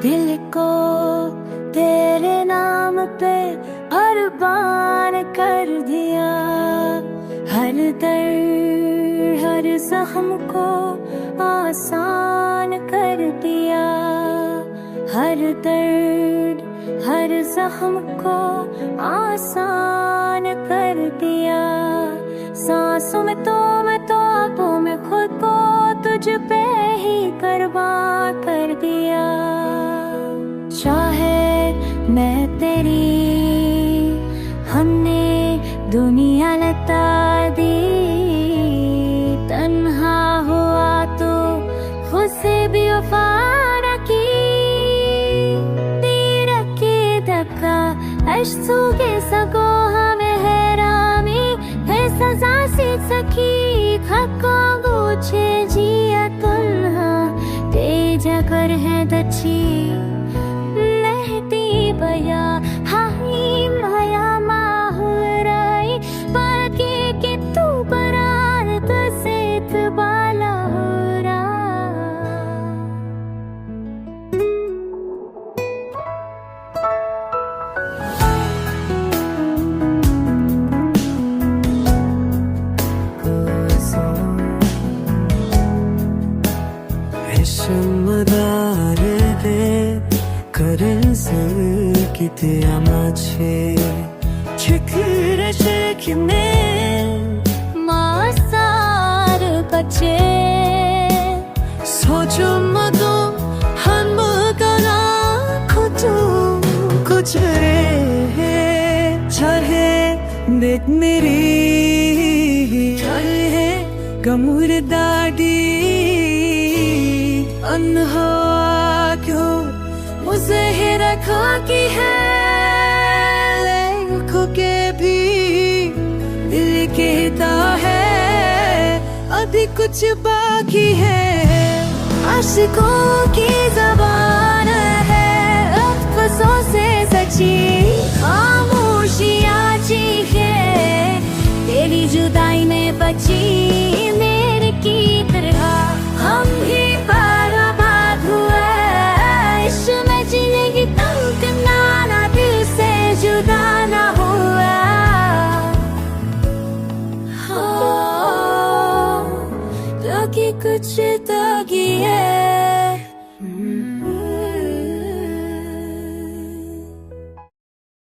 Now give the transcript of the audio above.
दिल को तेरे नाम पे कुर्बान कर दिया। हर दर्द हर जख्म को आसान कर दिया। हर दर्द हर जख्म को आसान कर दिया। सांसों में तो आंखों में खुद को तुझ पे ही कुर्बान कर दिया। चाहे मैं तेरी हमने दुनिया लता दी। तन्हा हुआ तो खुद से भी वफा न की। तीर के धक्का अश्सू के सको हमें हैरामी है सजा से सकी। खक्का पूछे जिया तन्हा तेजा कर है दची। लहती बया हाई माया माहुराई बाकी कि तू बरात से बाला हो 기대 아마치 체크를 시키네 마사르 같이 서줌마도 한무가나 고통 고절해 잘해 넷 मेरी 잘해 गमुरदादी अनहा क्यों मुझे ही रखा की है। लाखों के भी दिल कहता है अभी कुछ बाकी है। आशिकों की ज़बान है अफ़सों से सची। खामोशियाँ चीखे तेरी जुदाई में बची। मेरे की तरह हम भी बर्बाद हुए। इश्क़ में जिंदगी तमन्ना ना दिल से जुदा ना हुआ। ताकि कुछ ताकि